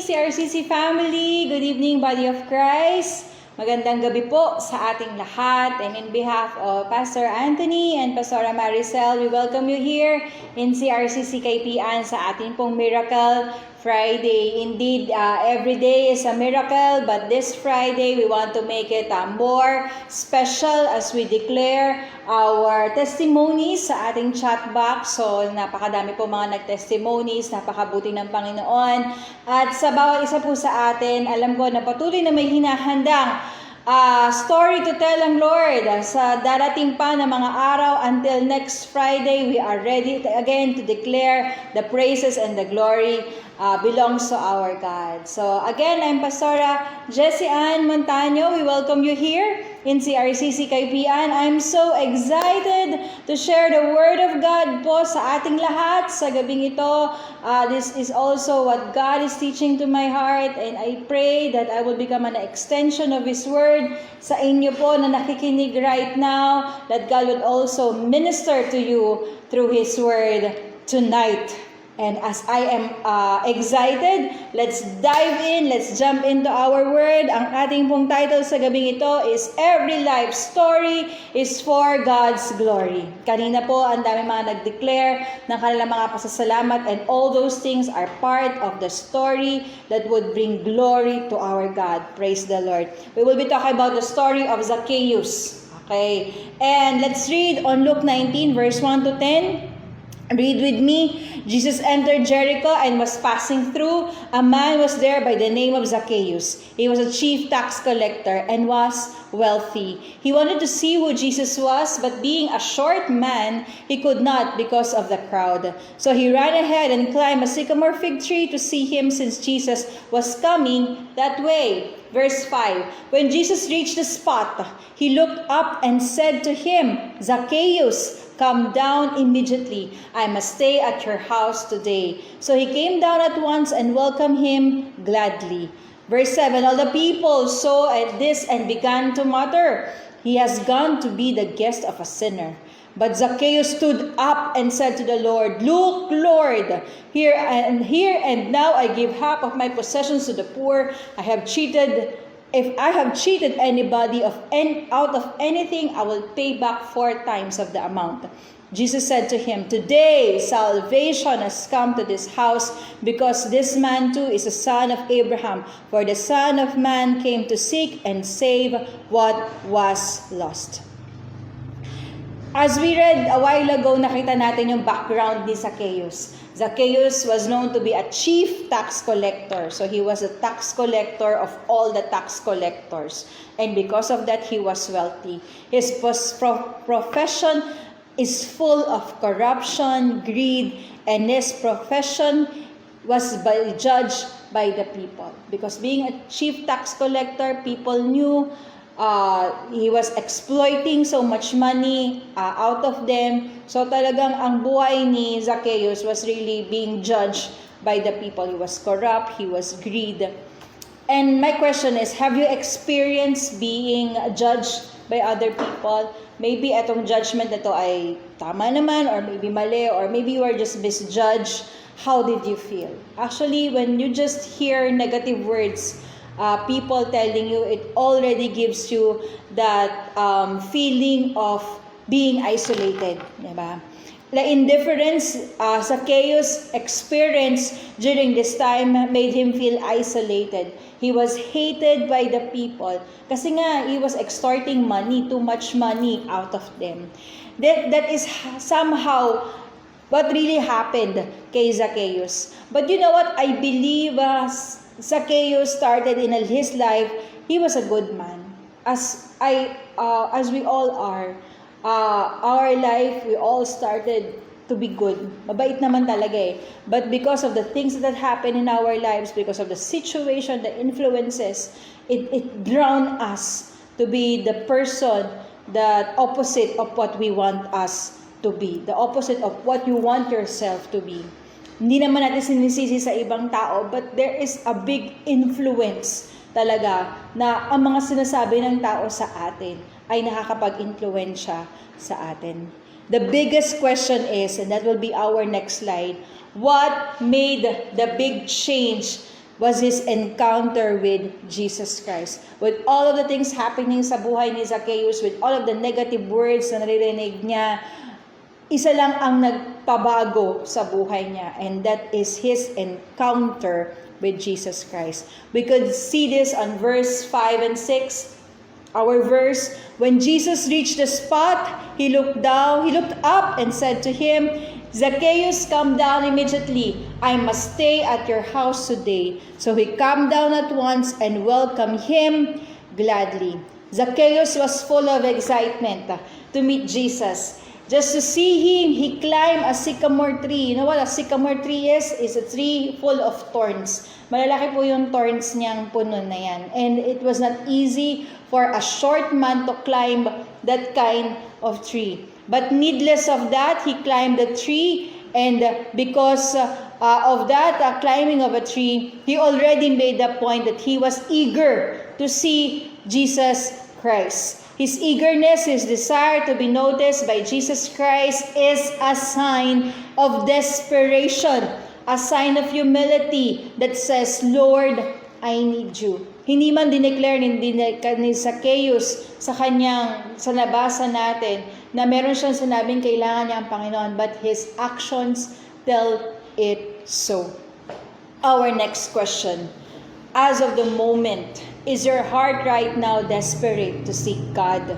CRCC family. Good evening, Body of Christ. Magandang gabi po sa ating lahat. And in behalf of Pastor Anthony and Pastora Maricel, we welcome you here in CRCC Kaipian sa ating pong Miracle Friday. Indeed, every day is a miracle, but this Friday we want to make it more special as we declare our testimonies sa ating chat box. So, napakadami po mga nag-testimonies, napakabuti ng Panginoon. At sa bawat isa po sa atin, alam ko na patuloy na may hinahandang story to tell ang Lord. Sa darating pa na mga araw until next Friday, we are ready again to declare the praises and the glory belongs to our God. So again, I'm Pastora Jessie Ann Montaño. We welcome you here in CRCC Kaipian. I'm so excited to share the Word of God po sa ating lahat sa gabing ito. This is also what God is teaching to my heart, and I pray that I will become an extension of His Word sa inyo po na nakikinig right now, that God would also minister to you through His Word tonight. And as I am excited, let's dive in, let's jump into our word. Ang ating pong title sa gabing ito is Every Life Story is for God's Glory. Kanina po, ang dami mga nag-declare ng kanilang mga pasasalamat, and all those things are part of the story that would bring glory to our God. Praise the Lord. We will be talking about the story of Zacchaeus. Okay, and let's read on Luke 19 verse 1 to 10. Read with me. Jesus entered Jericho and was passing through. A man was there by the name of Zacchaeus. He was a chief tax collector and was wealthy. He wanted to see who Jesus was, but being a short man, he could not because of the crowd. So he ran ahead and climbed a sycamore fig tree to see him, since Jesus was coming that way. Verse 5, when Jesus reached the spot, he looked up and said to him, Zacchaeus, come down immediately. I must stay at your house today. So he came down at once and welcomed him gladly. Verse 7, all the people saw this and began to mutter, he has gone to be the guest of a sinner. But Zacchaeus stood up and said to the Lord, look, Lord, here and now I give half of my possessions to the poor. If I have cheated anybody out of anything, I will pay back 4 times of the amount. Jesus said to him, today salvation has come to this house, because this man too is a son of Abraham. For the Son of Man came to seek and save what was lost. As we read a while ago, nakita natin yung background ni Zacchaeus. Zacchaeus was known to be a chief tax collector. So he was a tax collector of all the tax collectors. And because of that, he was wealthy. His profession is full of corruption, greed, and his profession was judged by the people. Because being a chief tax collector, people knew he was exploiting so much money out of them. So talagang ang buhay ni Zacchaeus was really being judged by the people. He was corrupt, he was greed. And my question is, have you experienced being judged by other people? Maybe itong judgment na to ay tama naman, or maybe mali, or maybe you are just misjudged. How did you feel? Actually, when you just hear negative words, people telling you, it already gives you that feeling of being isolated, diba? The indifference Zacchaeus experienced during this time made him feel isolated. He was hated by the people kasi nga he was extorting money, too much money out of them. That is somehow what really happened kay Zacchaeus. But you know what? I believe Zacchaeus started in his life, he was a good man. As we all are. Our life, we all started to be good. Mabait naman talaga eh. But because of the things that happen in our lives, because of the situation, the influences, it drowned us to be the person that opposite of what we want us to be. The opposite of what you want yourself to be. Hindi naman natin sinisisi sa ibang tao, but there is a big influence talaga na ang mga sinasabi ng tao sa atin ay nakakapag-influensya sa atin. The biggest question is, and that will be our next slide, what made the big change was his encounter with Jesus Christ. With all of the things happening sa buhay ni Zacchaeus, with all of the negative words na naririnig niya, isa lang ang nagpabago sa buhay niya, and that is his encounter with Jesus Christ. We could see this on verse 5 and 6. Our verse, when Jesus reached the spot, he looked up and said to him, Zacchaeus, come down immediately. I must stay at your house today. So he came down at once and welcomed him gladly. Zacchaeus was full of excitement to meet Jesus. Just to see him, he climbed a sycamore tree. You know what a sycamore tree is? It's a tree full of thorns. Malalaki po yung thorns niyang puno na yan. And it was not easy for a short man to climb that kind of tree. But needless of that, he climbed the tree, and because of that climbing of a tree, he already made the point that he was eager to see Jesus Christ. His eagerness, his desire to be noticed by Jesus Christ is a sign of desperation, a sign of humility that says, Lord, I need you. Hindi man dineclare ni Zacchaeus sa nabasa natin na meron siyang sinabing kailangan niya ang Panginoon, but his actions tell it so. Our next question. As of the moment, is your heart right now desperate to seek God?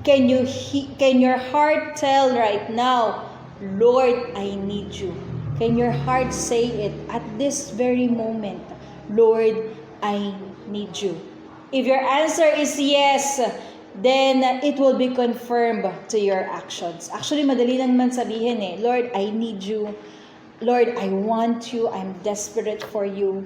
Can your heart tell right now, Lord, I need you? Can your heart say it at this very moment, Lord, I need you? If your answer is yes, then it will be confirmed to your actions. Actually, madali lang man sabihin Lord, I need you. Lord, I want you. I'm desperate for you.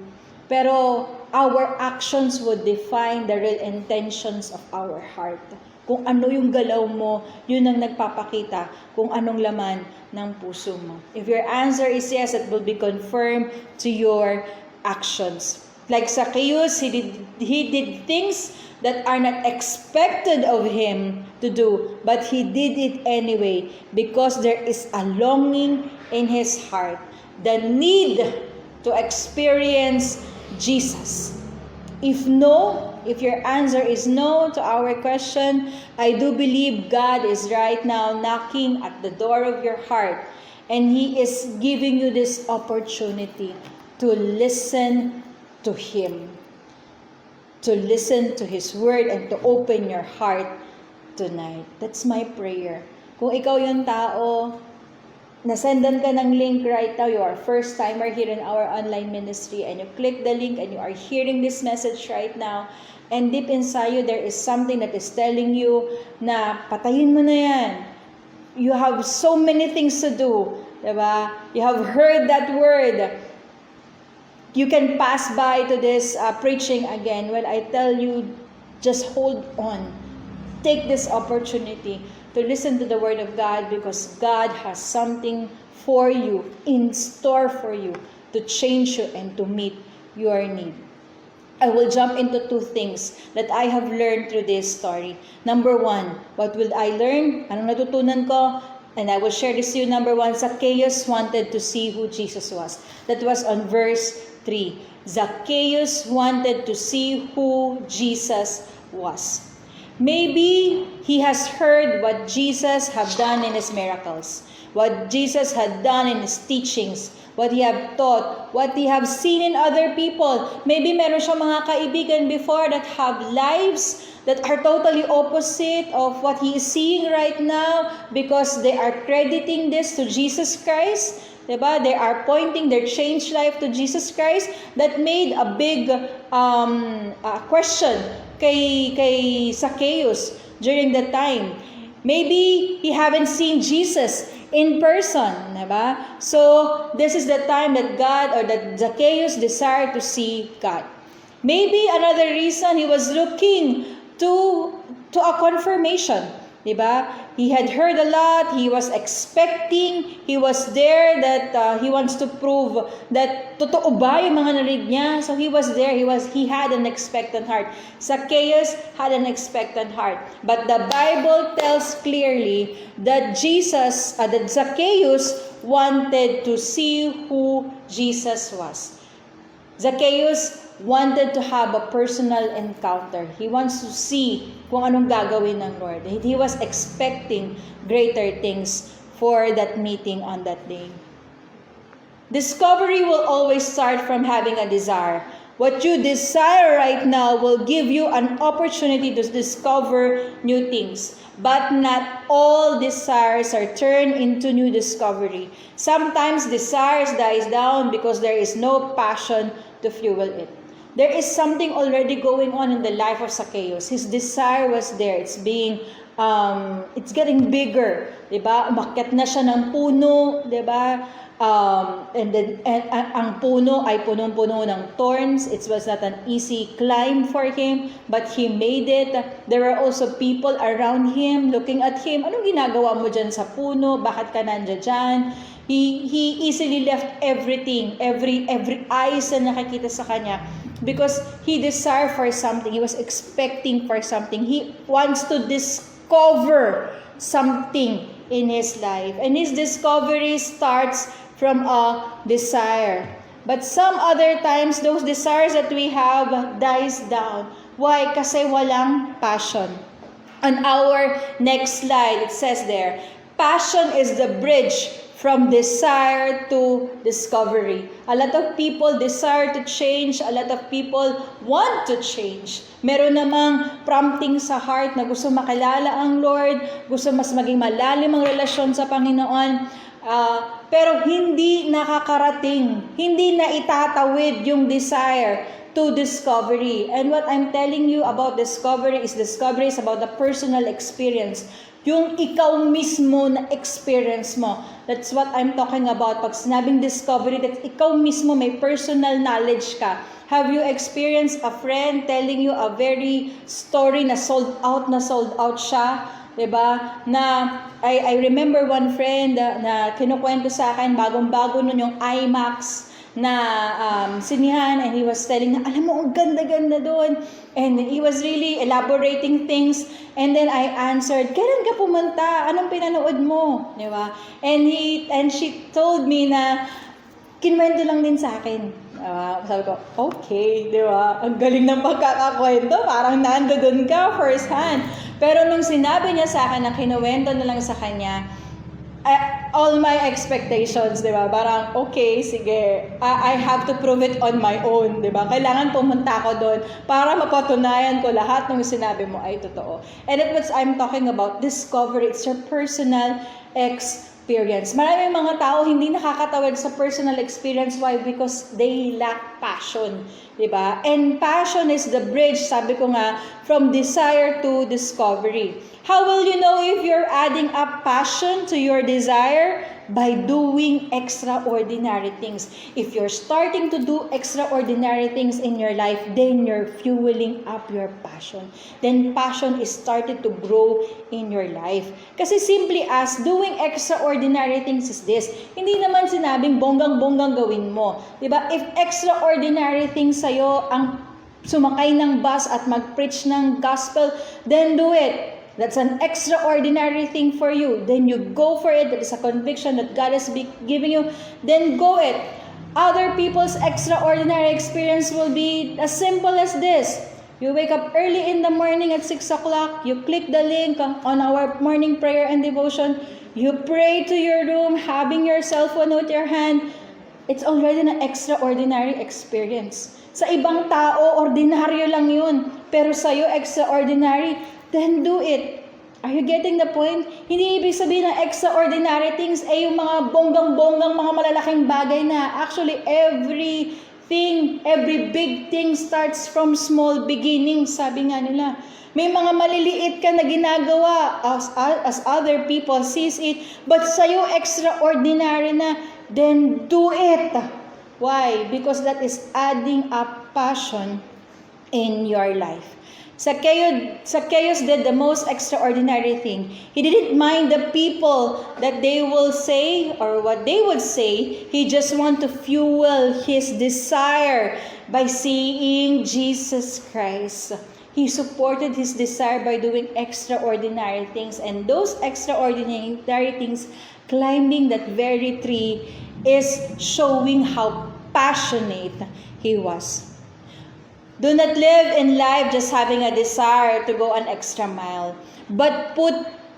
Pero our actions would define the real intentions of our heart. Kung ano yung galaw mo, yun ang nagpapakita kung anong laman ng puso mo. If your answer is yes, it will be confirmed to your actions. Like Zacchaeus, he did things that are not expected of him to do, but he did it anyway because there is a longing in his heart, the need to experience Jesus. If your answer is no to our question, I do believe God is right now knocking at the door of your heart, and He is giving you this opportunity to listen to Him, to listen to His Word, and to open your heart tonight. That's my prayer. Kung ikaw yung tao, nasendan ka ng link right now, you are first timer here in our online ministry, and you click the link and you are hearing this message right now, and deep inside you, there is something that is telling you na patayin mo na yan. You have so many things to do. Diba? You have heard that word. You can pass by to this preaching again. Well, I tell you, just hold on. Take this opportunity to listen to the Word of God, because God has something for you, in store for you, to change you and to meet your need. I will jump into two things that I have learned through this story. Number one, what will I learn? Anong natutunan ko? And I will share this to you. Number one, Zacchaeus wanted to see who Jesus was. That was on verse 3. Zacchaeus wanted to see who Jesus was. Maybe he has heard what Jesus have done in his miracles, what Jesus had done in his teachings, what he have taught, what he have seen in other people. Maybe meron siyang mga kaibigan before that have lives that are totally opposite of what he is seeing right now, because they are crediting this to Jesus Christ. Diba? They are pointing their changed life to Jesus Christ. That made a big question kay Zacchaeus during that time. Maybe he haven't seen Jesus in person. Diba? So, this is the time that Zacchaeus desired to see God. Maybe another reason, he was looking to a confirmation. Diba? He had heard a lot, he was expecting, he was there that he wants to prove that totoo ba yung mga narinig niya. So he was there, he had an expectant heart. Zacchaeus had an expectant heart. But the Bible tells clearly that Zacchaeus wanted to see who Jesus was. Zacchaeus wanted to have a personal encounter. He wants to see kung anong gagawin ng Lord. He was expecting greater things for that meeting on that day. Discovery will always start from having a desire. What you desire right now will give you an opportunity to discover new things. But not all desires are turned into new discovery. Sometimes desires dies down because there is no passion to fuel it. There is something already going on in the life of Zacchaeus. His desire was there. It's getting bigger, 'di ba? Umakyat na siya ng puno, 'di ba? And ang puno ay punong-puno ng thorns. It was not an easy climb for him, but he made it. There were also people around him looking at him. Anong ginagawa mo dyan sa puno? Bakit ka nandiyan dyan? He easily left everything, every eyes na nakikita sa kanya, because he desired for something. He was expecting for something. He wants to discover something in his life. And his discovery starts from a desire. But some other times, those desires that we have dies down. Why? Kasi walang passion. On our next slide, it says there, passion is the bridge from desire to discovery. A lot of people desire to change. A lot of people want to change. Meron namang prompting sa heart na gusto makilala ang Lord, gusto mas maging malalim ang relasyon sa Panginoon. Pero hindi nakakarating, hindi na itatawid yung desire to discovery. And what I'm telling you about discovery is about the personal experience. Yung ikaw mismo na experience mo. That's what I'm talking about. Pag sinabing discovery, that ikaw mismo may personal knowledge ka. Have you experienced a friend telling you a very story na sold out siya? Diba? Na I remember one friend na kinukwento sa akin, bagong-bago nun yung IMAX na sinihan, and he was telling na, alam mo, ang ganda-ganda doon. And he was really elaborating things. And then I answered, kailan ka pumunta? Anong pinanood mo? Diba? And she told me na, kinwento lang din sa akin. Sabi ko, okay, di ba? Ang galing ng pagkakakwento. Parang nandoon ka first hand. Pero nung sinabi niya sa akin na kinuwento na lang sa kanya, all my expectations, di ba? Parang, okay, sige, I have to prove it on my own, di ba? Kailangan pumunta ako doon para mapatunayan ko lahat ng sinabi mo ay totoo. And that's what I'm talking about, discovery. It's your personal experience. Maraming mga tao hindi nakakatawid sa personal experience. Why? Because they lack passion. Diba? And passion is the bridge, sabi ko nga, from desire to discovery. How will you know if you're adding up passion to your desire? By doing extraordinary things. If you're starting to do extraordinary things in your life, then you're fueling up your passion. Then passion is started to grow in your life. Kasi simply as doing extraordinary things is this. Hindi naman sinabing bonggang-bonggang gawin mo. Diba? If extraordinary things sa'yo ang sumakay ng bus at mag-preach ng gospel, then do it. That's an extraordinary thing for you. Then you go for it. That is a conviction that God has been giving you. Then go it. Other people's extraordinary experience will be as simple as this. You wake up early in the morning at 6 o'clock. You click the link on our morning prayer and devotion. You pray to your room, having your cell phone with your hand. It's already an extraordinary experience. Sa ibang tao, ordinaryo lang yun. Pero sa'yo, extraordinary. Then do it. Are you getting the point? Hindi ibig sabihin ng extraordinary things ay yung mga bonggang-bonggang, mga malalaking bagay na. Actually, every big thing starts from small beginnings, sabi nga nila. May mga maliliit ka na ginagawa as other people sees it, but sa'yo extraordinary na, then do it. Why? Because that is adding up passion in your life. Zacchaeus did the most extraordinary thing. He didn't mind the people that they will say or what they would say. He just want to fuel his desire by seeing Jesus Christ. He supported his desire by doing extraordinary things. And those extraordinary things, climbing that very tree, is showing how passionate he was. Do not live in life just having a desire to go an extra mile, but put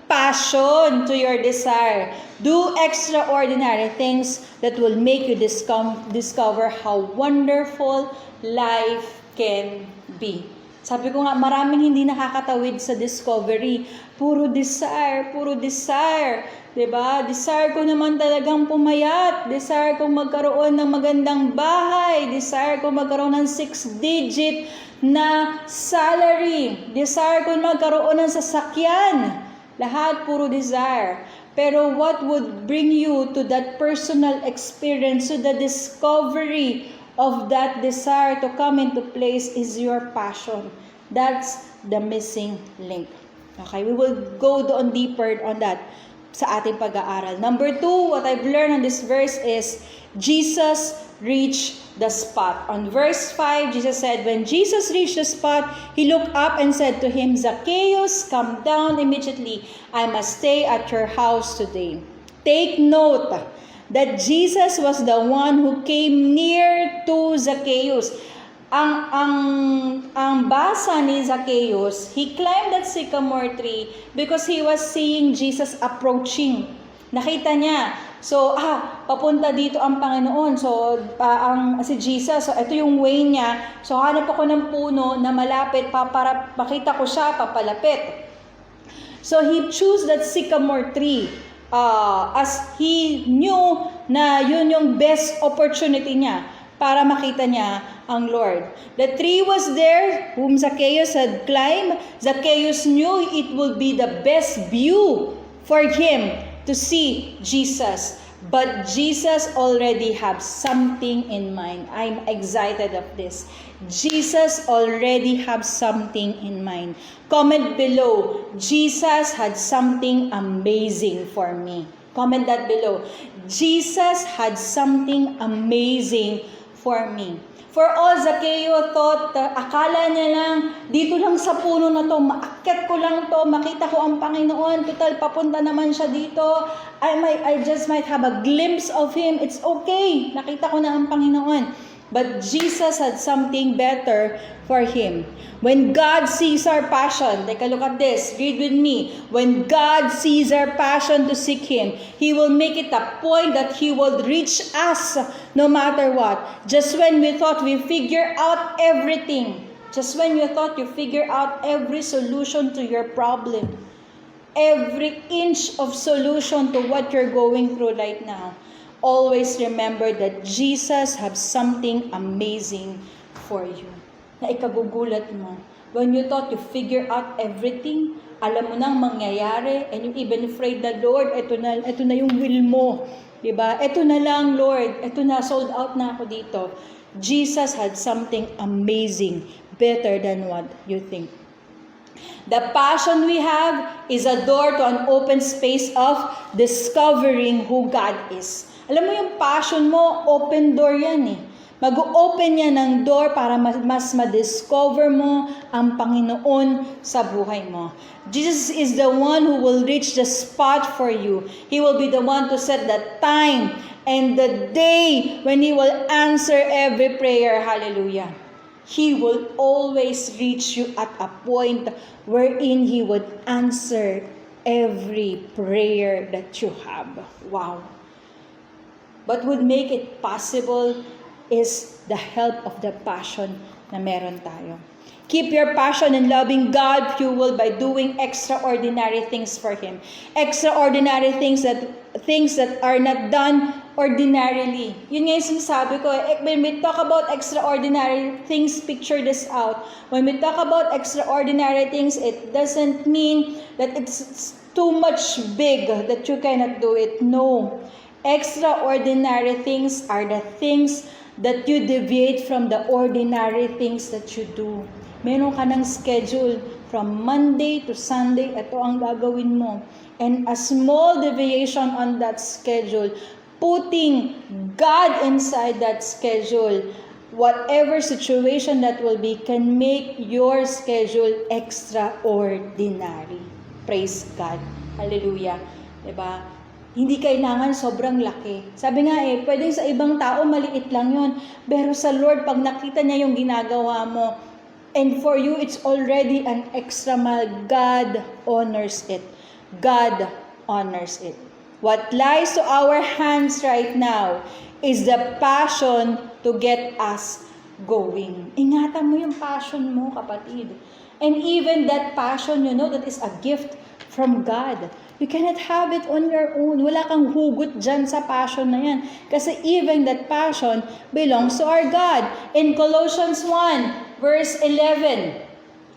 passion to your desire. Do extraordinary things that will make you discover how wonderful life can be. Sabi ko nga, maraming hindi nakakatawid sa discovery. Puro desire, puro desire. Diba? Desire ko naman talagang pumayat. Desire ko magkaroon ng magandang bahay. Desire ko magkaroon ng 6-digit na salary. Desire ko magkaroon ng sasakyan. Lahat puro desire. Pero what would bring you to that personal experience, to the discovery of that desire to come into place is your passion. That's the missing link. Okay, we will go doon deeper on that sa ating pag-aaral. Number 2, what I've learned on this verse is Jesus reached the spot. On verse 5, Jesus said, when Jesus reached the spot, he looked up and said to him, Zacchaeus, come down immediately. I must stay at your house today. Take note that Jesus was the one who came near to Zacchaeus. Ang basa ni Zacchaeus, he climbed that sycamore tree because he was seeing Jesus approaching. Nakita niya. So, papunta dito ang Panginoon. So, si Jesus, so ito yung way niya. So, hanap ako ng puno na malapit para makita ko siya, papalapit. So, he chose that sycamore tree. As he knew na yun yung best opportunity niya para makita niya ang Lord. The tree was there whom Zacchaeus had climbed. Zacchaeus knew it would be the best view for him to see Jesus. But Jesus already have something in mind. I'm excited of this. Jesus already have something in mind. Comment below, Jesus had something amazing for me. Comment that below. Jesus had something amazing for me. For all Zacchaeus thought, akala niya lang, dito lang sa puno na to, maakyat ko lang to, makita ko ang Panginoon, total papunta naman siya dito, I just might have a glimpse of Him, it's okay, nakita ko na ang Panginoon. But Jesus had something better for him. When God sees our passion, take a look at this, read with me. When God sees our passion to seek Him, He will make it a point that He will reach us no matter what. Just when we thought we figure out everything, just when you thought you figure out every solution to your problem, every inch of solution to what you're going through right now, always remember that Jesus has something amazing for you. Na ikagugulat mo. When you thought you figure out everything, alam mo nang mangyayari, and you even afraid na, Lord, ito na yung will mo. Diba? Ito na lang, Lord. Ito na, sold out na ako dito. Jesus had something amazing, better than what you think. The passion we have is a door to an open space of discovering who God is. Alam mo yung passion mo, open door yan eh. Mag-open yan ng door para mas ma-discover mo ang Panginoon sa buhay mo. Jesus is the one who will reach the spot for you. He will be the one to set the time and the day when He will answer every prayer. Hallelujah. He will always reach you at a point wherein He would answer every prayer that you have. Wow. What would make it possible is the help of the passion na meron tayo. Keep your passion in loving God fueled by doing extraordinary things for Him. Extraordinary things that are not done ordinarily. Yun nga yung sinasabi ko, when we talk about extraordinary things, picture this out. When we talk about extraordinary things, it doesn't mean that it's too much big that you cannot do it. No. Extraordinary things are the things that you deviate from the ordinary things that you do. Meron ka ng schedule from Monday to Sunday, ito ang gagawin mo. And a small deviation on that schedule, putting God inside that schedule, whatever situation that will be, can make your schedule extraordinary. Praise God. Hallelujah. Diba? Hindi kailangan sobrang laki. Sabi nga pwedeng sa ibang tao maliit lang yun. Pero sa Lord, pag nakita niya yung ginagawa mo, and for you, it's already an extra mile, God honors it. God honors it. What lies to our hands right now is the passion to get us going. Ingatan mo yung passion mo, kapatid. And even that passion, that is a gift from God. You cannot have it on your own. Wala kang hugot dyan sa passion na yan. Kasi even that passion belongs to our God. In Colossians 1, verse 11,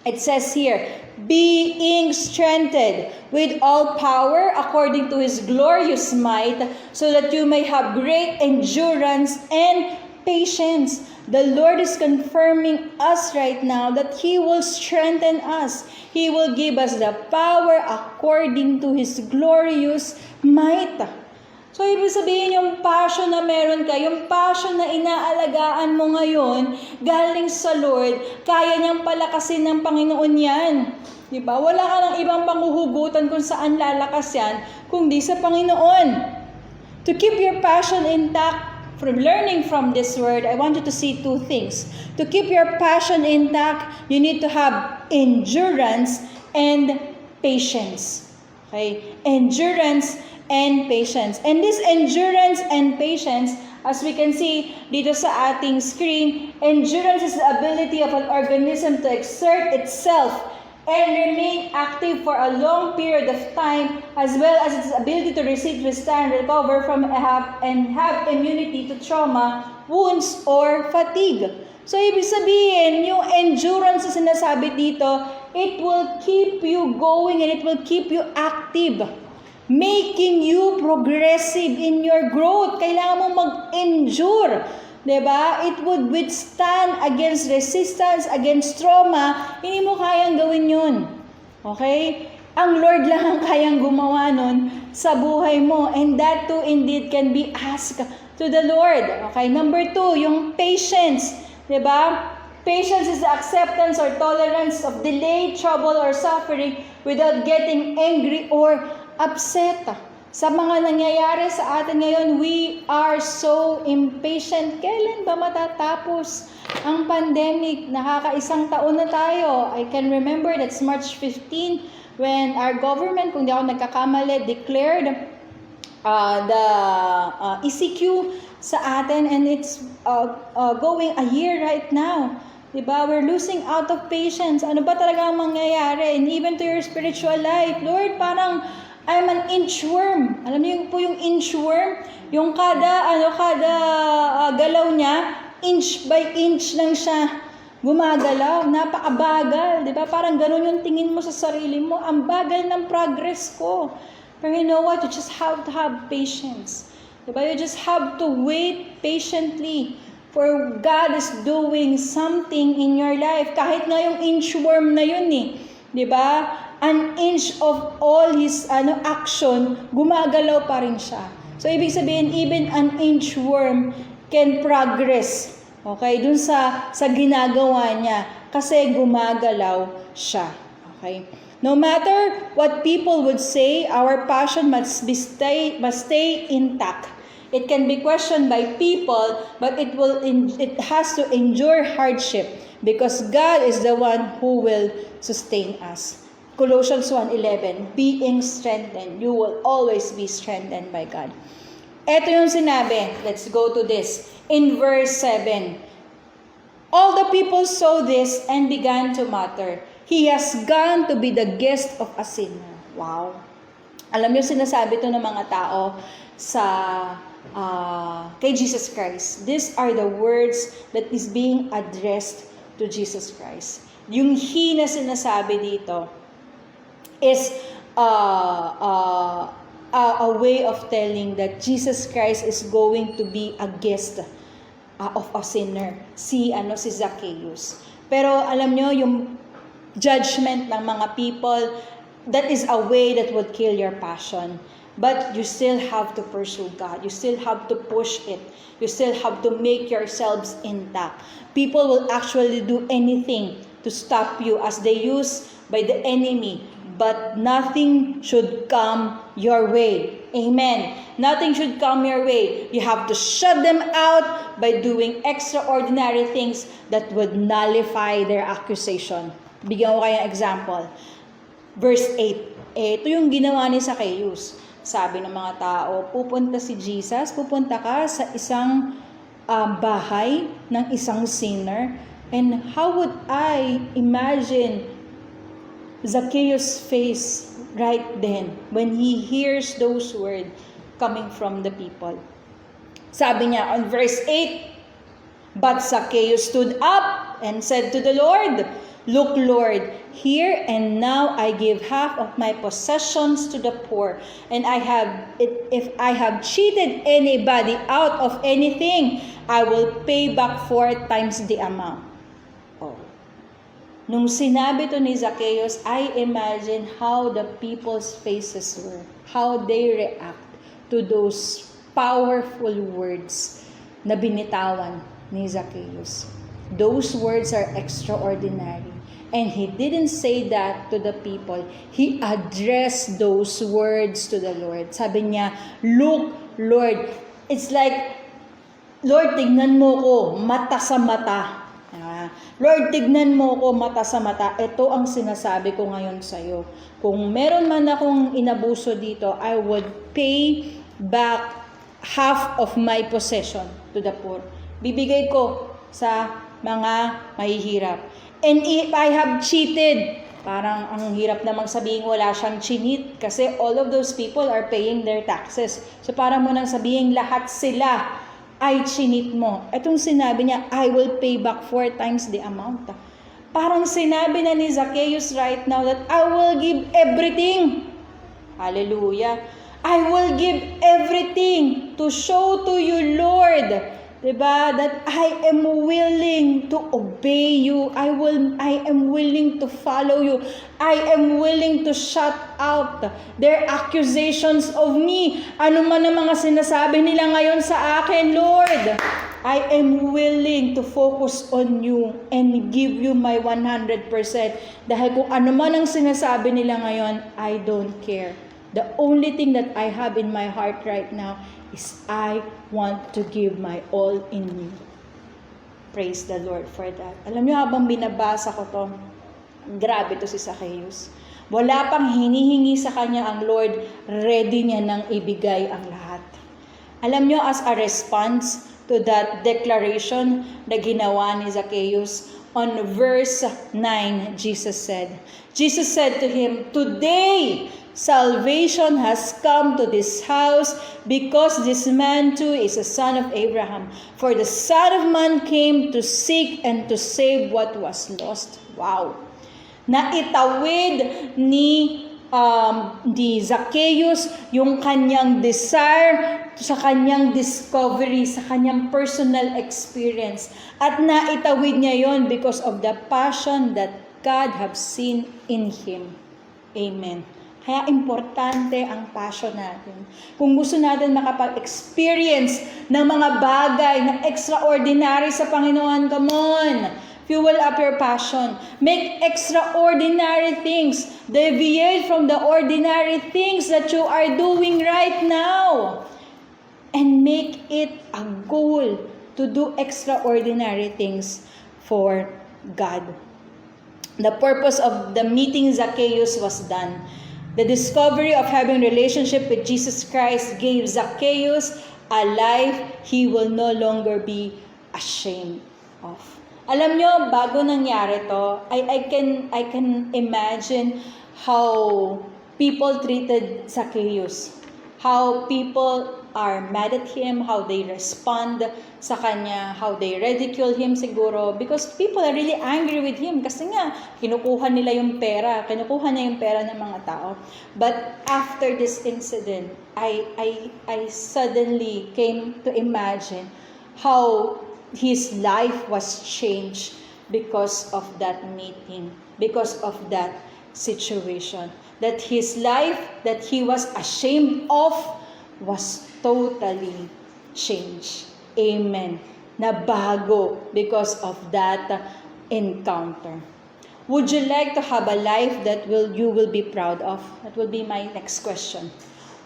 it says here, being strengthened with all power according to His glorious might, so that you may have great endurance and patience. The Lord is confirming us right now that He will strengthen us. He will give us the power according to His glorious might. So, ibig sabihin yung passion na meron ka, yung passion na inaalagaan mo ngayon, galing sa Lord, kaya niyang palakasin ng Panginoon yan. Diba? Wala ka ng ibang panghuhugutan kung saan lalakas yan, kundi sa Panginoon. To keep your passion intact, from learning from this word, I want you to see two things. To keep your passion intact, you need to have endurance and patience. Okay? Endurance and patience. And this endurance and patience, as we can see dito sa ating screen, endurance is the ability of an organism to exert itself and remain active for a long period of time, as well as its ability to resist, withstand, recover from and have immunity to trauma, wounds, or fatigue. So, ibig sabihin, yung endurance na sinasabi dito, it will keep you going and it will keep you active, making you progressive in your growth. Kailangan mong mag-endure. Diba? It would withstand against resistance, against trauma. Hindi mo kayang gawin yun. Okay? Ang Lord lang ang kayang gumawa nun sa buhay mo. And that too indeed can be asked to the Lord. Okay? Number 2, yung patience. Diba? Patience is the acceptance or tolerance of delay, trouble, or suffering without getting angry or upset. Sa mga nangyayari sa atin ngayon, we are so impatient. Kailan ba matatapos ang pandemic? Nakakaisang taon na tayo. I can remember that's March 15 when our government, kung di ako nagkakamali, declared the ECQ sa atin, and it's going a year right now. Diba? We're losing out of patience. Ano ba talaga ang mangyayari? And even to your spiritual life, Lord, parang I'm an inchworm. Alam niyo po yung inchworm? Yung kada galaw niya, inch by inch lang siya gumagalaw. Napakabagal. Diba? Parang ganun yung tingin mo sa sarili mo. Ang bagal ng progress ko. Pero you know what? You just have to have patience. Diba? You just have to wait patiently for God is doing something in your life. Kahit nga yung inchworm na yun diba? An inch of all his action, gumagalaw pa rin siya. So, ibig sabihin, even an inchworm can progress. Okay? Dun sa ginagawa niya. Kasi gumagalaw siya. Okay? No matter what people would say, our passion must stay intact. It can be questioned by people, but it has to endure hardship because God is the one who will sustain us. Colossians 1:11, being strengthened, you will always be strengthened by God. Ito yung sinabi, let's go to this. In verse 7, all the people saw this and began to mutter, he has gone to be the guest of a sinner. Wow. Alam niyo, sinasabi to ng mga tao kay Jesus Christ. These are the words that is being addressed to Jesus Christ. Yung he na sinasabi dito is a way of telling that Jesus Christ is going to be a guest of a sinner. Si Zacchaeus. Pero alam nyo, yung judgment ng mga people, that is a way that would kill your passion. But you still have to pursue God. You still have to push it. You still have to make yourselves intact. People will actually do anything to stop you as they use by the enemy but nothing should come your way. Amen. Nothing should come your way. You have to shut them out by doing extraordinary things that would nullify their accusation. Bigyan ko kayo ng example. Verse 8. Ito yung ginawa ni Zacchaeus. Sabi ng mga tao, pupunta si Jesus, pupunta ka sa isang bahay ng isang sinner. And how would I imagine Zacchaeus' face right then when he hears those words coming from the people? Sabi niya on verse 8, but Zacchaeus stood up and said to the Lord, "Look, Lord, here and now I give half of my possessions to the poor, and if I have cheated anybody out of anything, I will pay back 4 times the amount." Nung sinabi to ni Zacchaeus, I imagine how the people's faces were, how they react to those powerful words na binitawan ni Zacchaeus. Those words are extraordinary. And he didn't say that to the people. He addressed those words to the Lord. Sabi niya, "Look, Lord." It's like, Lord, tignan mo ko, mata sa mata. Lord, tignan mo ko mata sa mata. Ito ang sinasabi ko ngayon sa iyo. Kung meron man akong inabuso dito, I would pay back half of my possession to the poor. Bibigay ko sa mga mahihirap. And if I have cheated, parang ang hirap namang sabihin wala siyang chinit kasi all of those people are paying their taxes. So parang mo nang sabihin lahat sila ay chinit mo. Itong sinabi niya, I will pay back 4 times the amount. Parang sinabi na ni Zacchaeus right now that I will give everything. Hallelujah. I will give everything to show to you, Lord, diba, that I am willing to obey you. I am willing to follow you. I am willing to shut out their accusations of me. Ano man ang mga sinasabi nila ngayon sa akin, Lord, I am willing to focus on you and give you my 100%. Dahil kung ano man ang sinasabi nila ngayon, I don't care. The only thing that I have in my heart right now is I want to give my all in you. Praise the Lord for that. Alam niyo, habang binabasa ko to, grabe to si Zacchaeus. Wala pang hinihingi sa kanya ang Lord, ready niya nang ibigay ang lahat. Alam niyo, as a response to that declaration na ginawa ni Zacchaeus, on verse 9, Jesus said to him, "Today, salvation has come to this house because this man too is a son of Abraham. For the Son of Man came to seek and to save what was lost." Wow! Naitawid ni Zacchaeus yung kanyang desire sa kanyang discovery, sa kanyang personal experience. At naitawid niya yon because of the passion that God have seen in him. Amen. Kaya importante ang passion natin. Kung gusto natin makapag-experience ng mga bagay na extraordinary sa Panginoon, come on! Fuel up your passion. Make extraordinary things. Deviate from the ordinary things that you are doing right now. And make it a goal to do extraordinary things for God. The purpose of the meeting Zacchaeus was done. The discovery of having relationship with Jesus Christ gave Zacchaeus a life he will no longer be ashamed of. Alam nyo, bago nangyari to, I can imagine how people treated Zacchaeus. How people are mad at him, how they respond sa kanya, how they ridicule him siguro, because people are really angry with him kasi nga, kinukuha niya yung pera ng mga tao. But after this incident, I suddenly came to imagine how his life was changed because of that meeting, because of that situation. That his life that he was ashamed of was totally changed. Amen. Nabago because of that encounter. Would you like to have a life that you will be proud of? That will be my next question.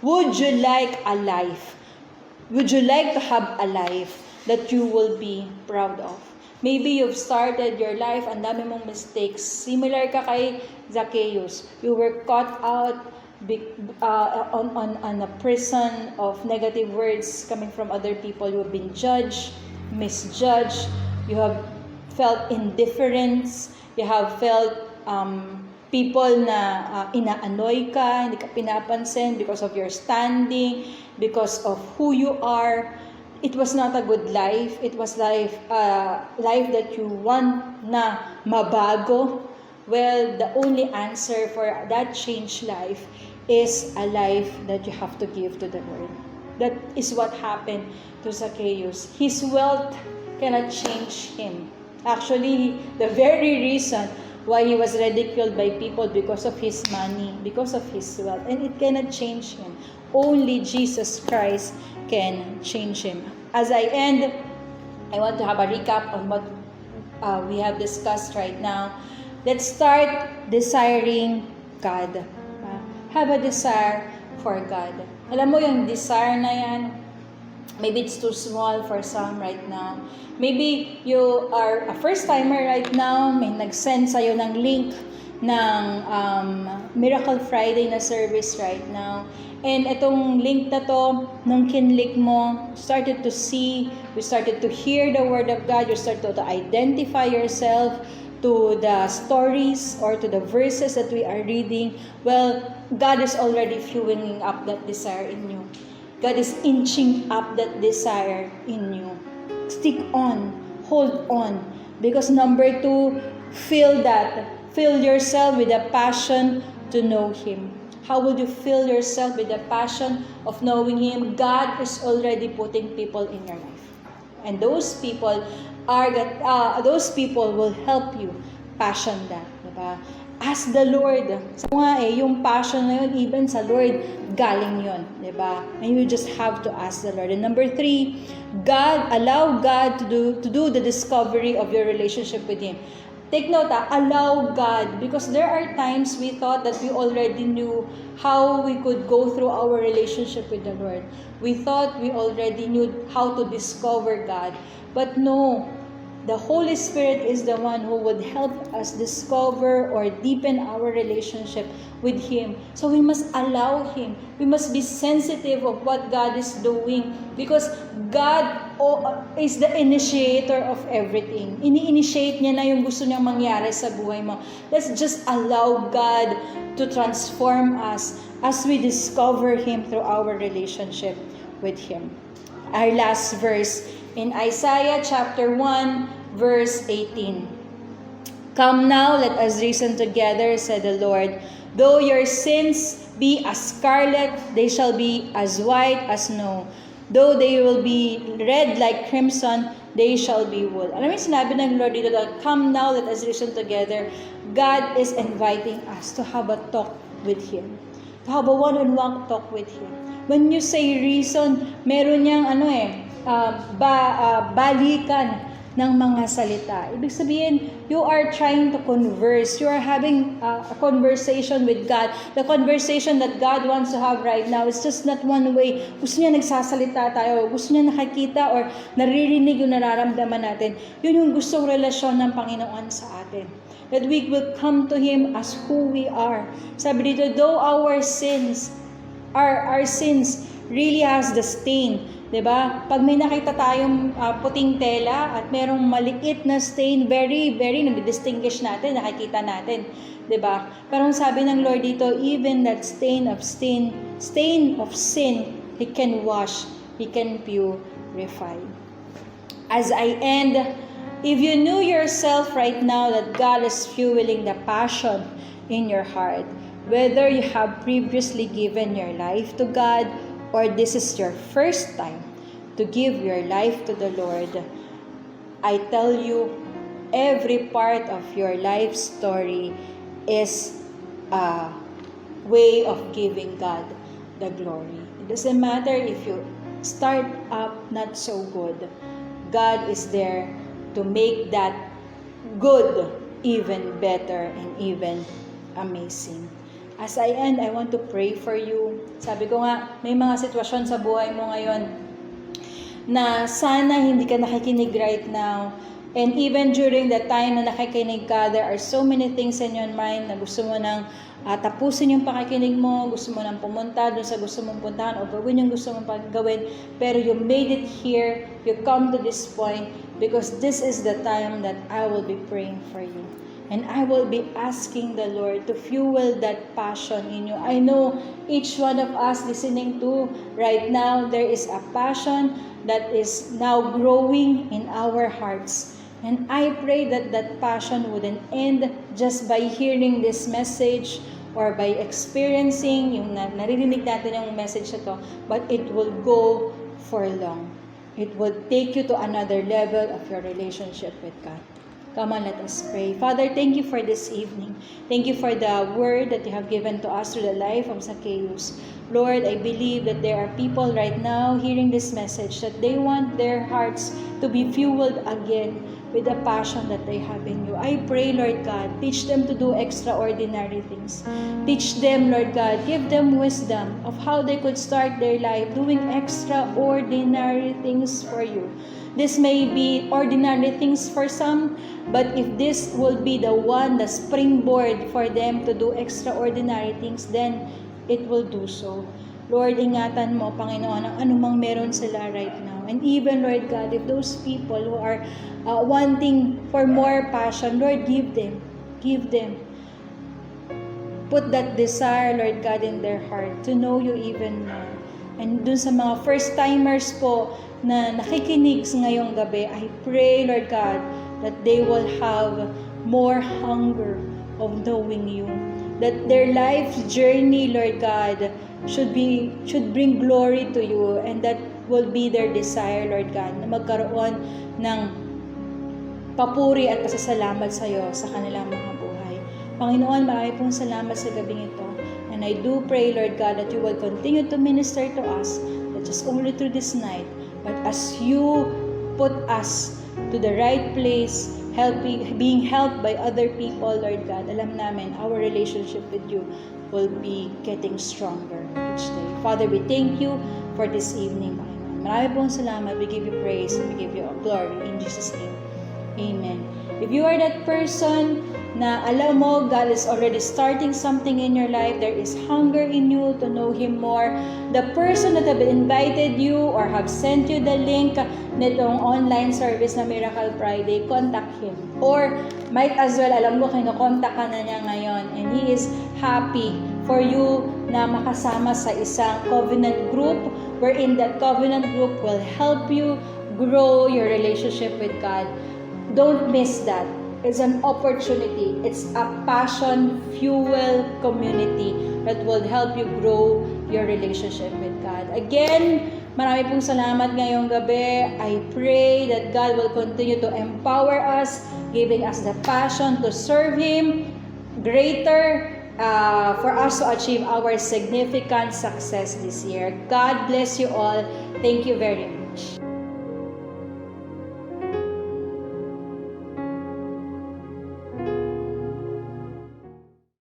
Would you like a life? Would you like to have a life that you will be proud of? Maybe you've started your life, ang dami mong mistakes. Similar ka kay Zacchaeus. You were caught out on a prison of negative words coming from other people. You have been judged, misjudged. You have felt indifference. You have felt people na inaanoy ka, hindi ka pinapansin because of your standing, because of who you are. It was not a good life. It was life that you want na mabago. Well, the only answer for that changed life is a life that you have to give to the Lord. That is what happened to Zacchaeus. His wealth cannot change him. Actually, the very reason why he was ridiculed by people because of his money, because of his wealth, and it cannot change him. Only Jesus Christ can change him. As I end, I want to have a recap on what we have discussed right now. Let's start desiring God. Have a desire for God. Alam mo yung desire na yan, maybe it's too small for some right now. Maybe you are a first-timer right now, may nag-send sa'yo ng link ng Miracle Friday na service right now. And itong link na to, nung kinlik mo, started to see, you started to hear the Word of God, you started to identify yourself to the stories or to the verses that we are reading. Well, God is already fueling up that desire in you. God is inching up that desire in you. Stick on, hold on. Because number 2, fill yourself with a passion to know Him. How will you fill yourself with the passion of knowing Him? God is already putting people in your life. And those people will help you passion that. Diba? Ask the Lord. So nga yung passion na yun, even sa Lord, galing yun. Diba? And you just have to ask the Lord. And number 3, allow God to do the discovery of your relationship with Him. Take note, allow God, because there are times we thought that we already knew how we could go through our relationship with the Lord. We thought we already knew how to discover God. But no, the Holy Spirit is the one who would help us discover or deepen our relationship with Him. So we must allow Him. We must be sensitive of what God is doing, because God is the initiator of everything. Ini-initiate niya na yung gusto niyang mangyari sa buhay mo. Let's just allow God to transform us as we discover Him through our relationship with Him. Our last verse in Isaiah chapter 1, verse 18. Come now, let us reason together, said the Lord. Though your sins be as scarlet, they shall be as white as snow. Though they will be red like crimson, they shall be wool. Alam mo yung sinabi ng Lord dito, come now, let us reason together. God is inviting us to have a talk with Him. To have a one-on-one talk with Him. When you say reason, meron niyang balikan ng mga salita. Ibig sabihin, you are trying to converse. You are having a conversation with God. The conversation that God wants to have right now is just not one way. Gusto niya nagsasalita tayo. Gusto niya nakikita or naririnig yung nararamdaman natin. Yun yung gustong relasyon ng Panginoon sa atin. That we will come to Him as who we are. Sabi dito, though our sins really has the stain. Diba? Pag may nakita tayong puting tela at merong maliit na stain, very, very nag-distinguish natin, nakikita natin. Diba? Pero ang sabi ng Lord dito, even that stain of sin, He can wash, He can purify. As I end, if you knew yourself right now that God is fueling the passion in your heart, whether you have previously given your life to God, or this is your first time to give your life to the Lord, I tell you, every part of your life story is a way of giving God the glory. It doesn't matter if you start up not so good. God is there to make that good even better and even amazing. As I end, I want to pray for you. Sabi ko nga, may mga sitwasyon sa buhay mo ngayon na sana hindi ka nakikinig right now. And even during the time na nakikinig ka, there are so many things in your mind na gusto mo nang tapusin yung pakikinig mo, gusto mo nang pumunta doon sa gusto mong puntahan o gawin yung gusto mong gawin. Pero you made it here, you come to this point because this is the time that I will be praying for you. And I will be asking the Lord to fuel that passion in you. I know each one of us listening to right now, there is a passion that is now growing in our hearts. And I pray that that passion wouldn't end just by hearing this message or by experiencing yung naririnig natin yung message na to, but it will go for long. It will take you to another level of your relationship with God. Come on, let us pray. Father, thank you for this evening. Thank you for the word that you have given to us through the life of Zacchaeus. Lord, I believe that there are people right now hearing this message that they want their hearts to be fueled again with the passion that they have in you. I pray, Lord God, teach them to do extraordinary things. Teach them, Lord God, give them wisdom of how they could start their life doing extraordinary things for you. This may be ordinary things for some, but if this will be the one, the springboard for them to do extraordinary things, then it will do so. Lord, ingatan mo, Panginoon, ang anumang meron sila right now. And even, Lord God, if those people who are wanting for more passion, Lord, give them. Give them. Put that desire, Lord God, in their heart to know you even more. And dun sa mga first-timers po na nakikinig ngayong gabi, I pray, Lord God, that they will have more hunger of knowing you. That their life's journey, Lord God, should bring glory to you, and that will be their desire, Lord God, na magkaroon ng papuri at pasasalamat sa iyo sa kanilang mga buhay. Panginoon, marami pong salamat sa gabing ito. And I do pray, Lord God, that you will continue to minister to us, not just only through this night, but as you put us to the right place, being helped by other people, Lord God, alam namin, our relationship with you will be getting stronger each day. Father, we thank you for this evening, Panginoon. Marami pong salamat. We give you praise and we give you glory. In Jesus' name, amen. If you are that person na alam mo, God is already starting something in your life, there is hunger in you to know Him more, the person that have invited you or have sent you the link nitong online service na Miracle Friday, contact him. Or might as well, alam mo, kinokontak ka na niya ngayon and he is happy for you na makasama sa isang covenant group wherein that covenant group will help you grow your relationship with God. Don't miss that. It's an opportunity. It's a passion fuel community that will help you grow your relationship with God. Again, marami pong salamat ngayong gabi. I pray that God will continue to empower us, giving us the passion to serve Him greater for us to achieve our significant success this year. God bless you all. Thank you very much.